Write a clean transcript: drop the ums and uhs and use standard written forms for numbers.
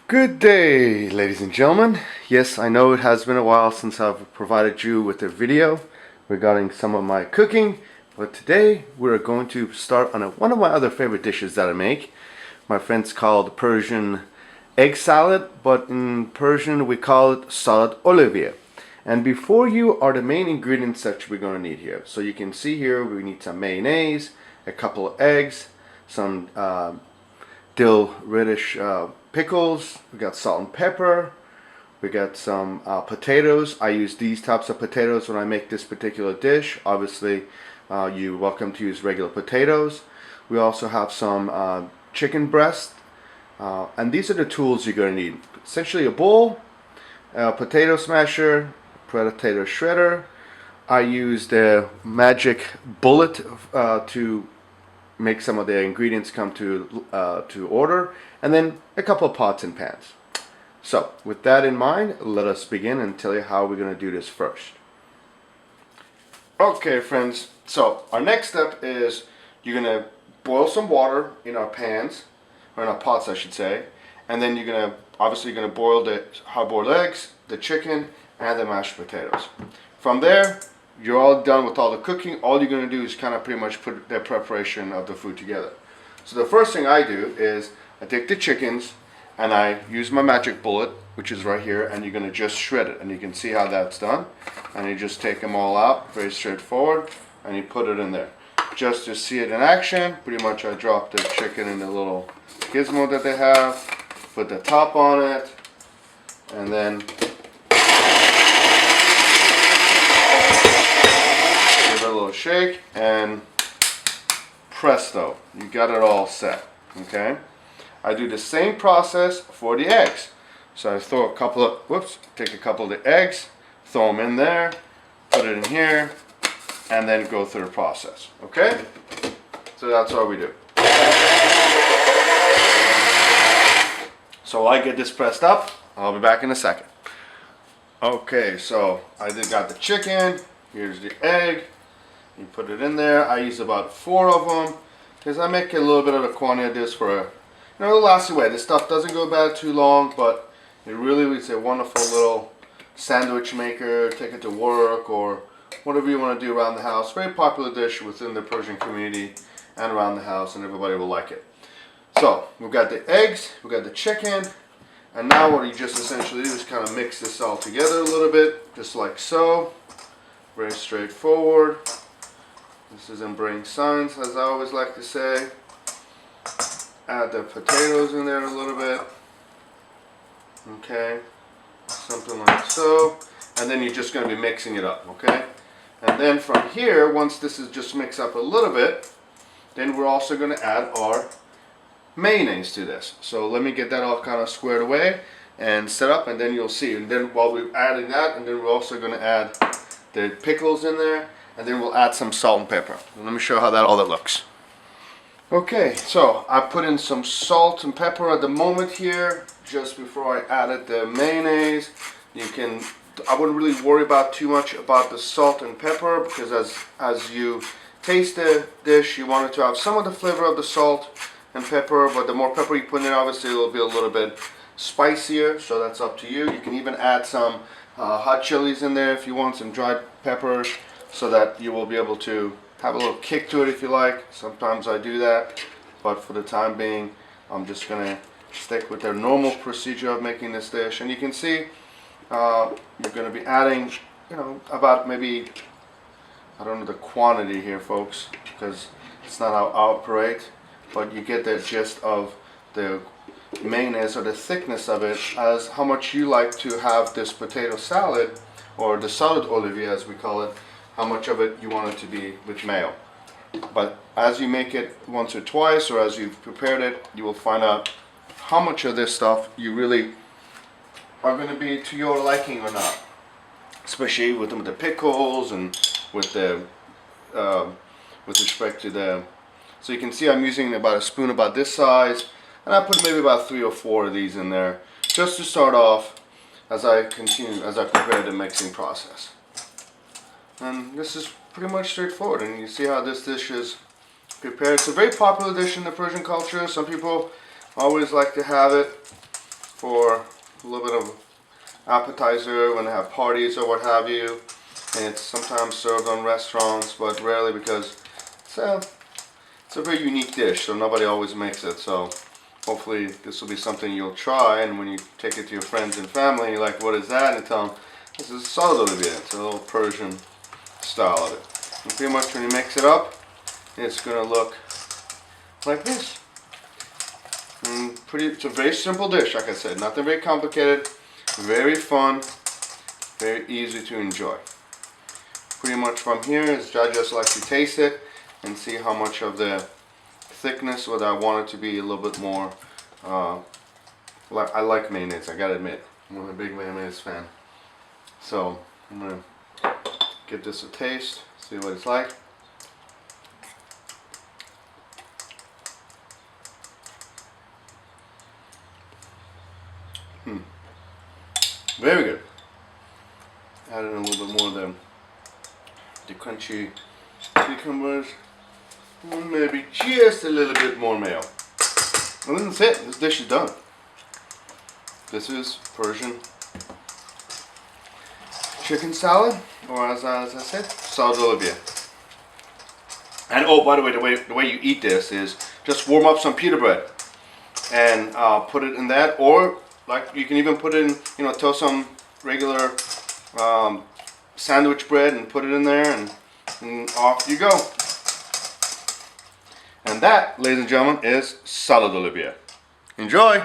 Good day, ladies and gentlemen. Yes, I know it has been a while since I've provided you with a video regarding some of my cooking, but today we're going to start on one of my other favorite dishes that I make. My friends call it Persian egg salad, but in Persian we call it salad Oliveh. And before you are the main ingredients that we're going to need here. So you can see here we need some mayonnaise, a couple of eggs, some dill reddish pickles, we got salt and pepper, we got some potatoes. I use these types of potatoes when I make this particular dish. Obviously you're welcome to use regular potatoes. We also have some chicken breast, and these are the tools you're going to need. Essentially a bowl, a potato smasher, potato shredder. I use the magic bullet to make some of the ingredients come to order, and then a couple of pots and pans. So with that in mind, let us begin and tell you how we're going to do this first. Okay friends, so our next step is you're going to boil some water in our pans, or in our pots I should say, and then obviously you're going to boil the hard-boiled eggs, the chicken, and the mashed potatoes. From there, you're all done with all the cooking. All you're going to do is kind of pretty much put the preparation of the food together. So the first thing I do is I take the chickens and I use my magic bullet, which is right here, and you're going to just shred it. And you can see how that's done. And you just take them all out, very straightforward, and you put it in there. Just to see it in action, pretty much I drop the chicken in the little gizmo that they have, put the top on it, and then a little shake, and presto, you got it all set. Okay, I do the same process for the eggs. So I throw take a couple of the eggs, throw them in there, put it in here, and then go through the process. Okay, so that's what we do. So while I get this pressed up, I'll be back in a second. Okay, so I got the chicken, here's the egg. You put it in there. I use about 4 of them because I make a little bit of a quantity of this for it'll last away. This stuff doesn't go bad too long, but it really is a wonderful little sandwich maker. Take it to work or whatever you want to do around the house. Very popular dish within the Persian community and around the house, and everybody will like it. So we've got the eggs, we've got the chicken, and now what you just essentially do is kind of mix this all together a little bit, just like so. Very straightforward. This is in brain science, as I always like to say. Add the potatoes in there a little bit. Okay, something like so. And then you're just going to be mixing it up, okay? And then from here, once this is just mixed up a little bit, then we're also going to add our mayonnaise to this. So let me get that all kind of squared away and set up, and then you'll see. And then while we're adding that, and then we're also going to add the pickles in there, and then we'll add some salt and pepper. And let me show you how all that looks. Okay, so I put in some salt and pepper at the moment here, just before I added the mayonnaise. I wouldn't really worry about too much about the salt and pepper, because as you taste the dish, you want it to have some of the flavor of the salt and pepper, but the more pepper you put in, obviously it'll be a little bit spicier, so that's up to you. You can even add some hot chilies in there if you want, some dried peppers, so that you will be able to have a little kick to it if you like. Sometimes I do that, but for the time being I'm just going to stick with the normal procedure of making this dish. And you can see you're going to be adding, about maybe, I don't know the quantity here folks, because it's not how I operate, but you get the gist of the mayonnaise, or the thickness of it, as how much you like to have this potato salad, or the salad Oliveh as we call it, how much of it you want it to be with mayo. But as you make it once or twice, or as you've prepared it, you will find out how much of this stuff you really are going to be to your liking or not. Especially with the pickles and with respect to the. So you can see I'm using about a spoon about this size, and I put maybe about 3 or 4 of these in there just to start off as I prepare the mixing process. And this is pretty much straightforward, and you see how this dish is prepared. It's a very popular dish in the Persian culture. Some people always like to have it for a little bit of appetizer when they have parties or what have you. And it's sometimes served on restaurants, but rarely, because it's a very unique dish, so nobody always makes it. So hopefully this will be something you'll try, and when you take it to your friends and family, you're like, what is that? And you tell them, this is salad Oliveh. It's a little Persian style of it. And pretty much when you mix it up, it's going to look like this. And it's a very simple dish, like I said. Nothing very complicated, very fun, very easy to enjoy. Pretty much from here is I just like to taste it and see how much of the thickness, whether I want it to be a little bit more, I like mayonnaise, I gotta admit. I'm a big mayonnaise fan. So I'm gonna give this a taste, see what it's like. Very good. Add in a little bit more of the crunchy cucumbers, and maybe just a little bit more mayo. And then that's it. This dish is done. This is Persian chicken salad, or as I said, salad Oliveh. And oh, by the way, the way you eat this is just warm up some pita bread and put it in that, or like you can even put it in, toast some regular sandwich bread and put it in there, and off you go. And that, ladies and gentlemen, is salad Oliveh. Enjoy!